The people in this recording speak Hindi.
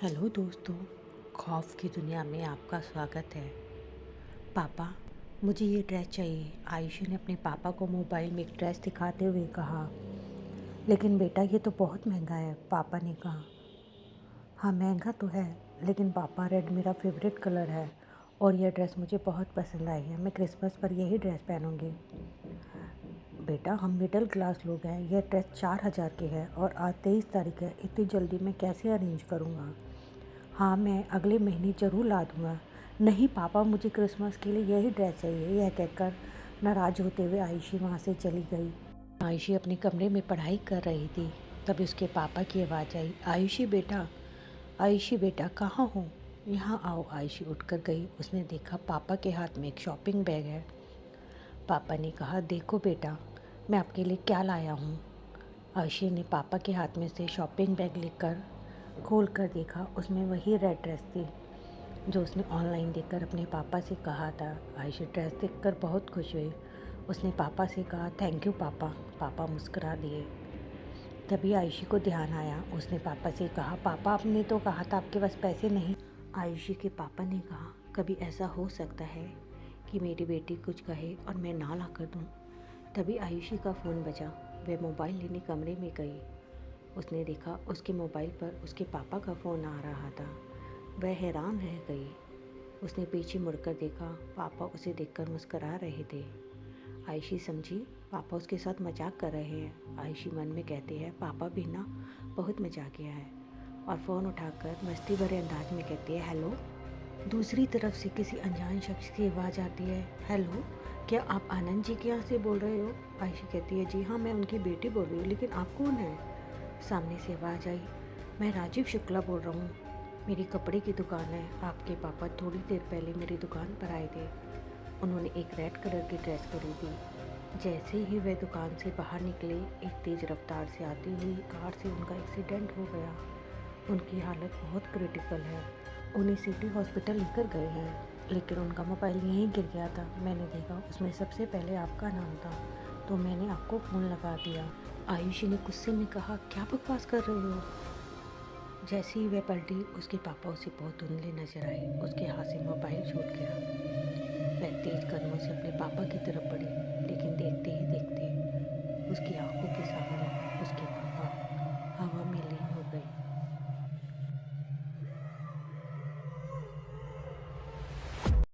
हेलो दोस्तों, खौफ की दुनिया में आपका स्वागत है। पापा, मुझे ये ड्रेस चाहिए। आयुषी ने अपने पापा को मोबाइल में एक ड्रेस दिखाते हुए कहा। लेकिन बेटा, ये तो बहुत महंगा है, पापा ने कहा। हाँ, महंगा तो है, लेकिन पापा रेड मेरा फेवरेट कलर है और यह ड्रेस मुझे बहुत पसंद आई है। मैं क्रिसमस पर यही ड्रेस पहनूंगी। बेटा, हम मिडिल क्लास लोग हैं। यह ड्रेस 4,000 की है और आज 23 तारीख है। इतनी जल्दी मैं कैसे अरेंज करूँगा? हाँ, मैं अगले महीने ज़रूर ला दूँगा। नहीं पापा, मुझे क्रिसमस के लिए यही ड्रेस चाहिए। यह कहकर नाराज़ होते हुए आयुषी वहाँ से चली गई। आयुषी अपने कमरे में पढ़ाई कर रही थी। तभी उसके पापा की आवाज़ आई, आयुषी बेटा कहाँ हो? यहाँ आओ। आयुषी उठकर गई। उसने देखा पापा के हाथ में एक शॉपिंग बैग है। पापा ने कहा, देखो बेटा, मैं आपके लिए क्या लाया हूँ। आयुषी ने पापा के हाथ में से शॉपिंग बैग लेकर खोल कर देखा। उसमें वही रेड ड्रेस थी जो उसने ऑनलाइन देखकर अपने पापा से कहा था। आयुषी ड्रेस देखकर बहुत खुश हुई। उसने पापा से कहा, थैंक यू पापा। पापा मुस्कुरा दिए। तभी आयुषी को ध्यान आया। उसने पापा से कहा, पापा आपने तो कहा था आपके पास पैसे नहीं। आयुषी के पापा ने कहा, कभी ऐसा हो सकता है कि मेरी बेटी कुछ कहे और मैं ना ला कर दूँ। तभी आयुषी का फ़ोन बजा। वह मोबाइल लेने कमरे में गई। उसने देखा उसके मोबाइल पर उसके पापा का फ़ोन आ रहा था। वह हैरान रह गई। उसने पीछे मुड़कर देखा। पापा उसे देखकर मुस्करा रहे थे। आयुषी समझी पापा उसके साथ मजाक कर रहे हैं। आयुषी मन में कहती है, पापा भी ना बहुत मजाकिया है, और फ़ोन उठाकर मस्ती भरे अंदाज में कहती है, हेलो। दूसरी तरफ से किसी अनजान शख्स की आवाज़ आती है, हेलो, क्या आप आनंद जी के यहाँ से बोल रहे हो? आयुषी कहती है, जी हाँ, मैं उनकी बेटी बोल रही हूँ, लेकिन आप कौन हैं? सामने से आवाज़ आई, मैं राजीव शुक्ला बोल रहा हूँ, मेरी कपड़े की दुकान है। आपके पापा थोड़ी देर पहले मेरी दुकान पर आए थे। उन्होंने एक रेड कलर की ड्रेस खरीदी। जैसे ही वह दुकान से बाहर निकले, एक तेज़ रफ्तार से आती हुई कार से उनका एक्सीडेंट हो गया। उनकी हालत बहुत क्रिटिकल है। उन्हें सिटी हॉस्पिटल लेकर गए हैं, लेकिन उनका मोबाइल यहीं गिर गया था। मैंने देखा उसमें सबसे पहले आपका नाम था, तो मैंने आपको फ़ोन लगा दिया। आयुषी ने गुस्से में कहा, क्या बकवास कर रहे हो? जैसे ही वह पलटी, उसके पापा उसे बहुत धुंधले नजर आए। उसके हाथ से मोबाइल छूट गया। वह तेज कदमों से अपने पापा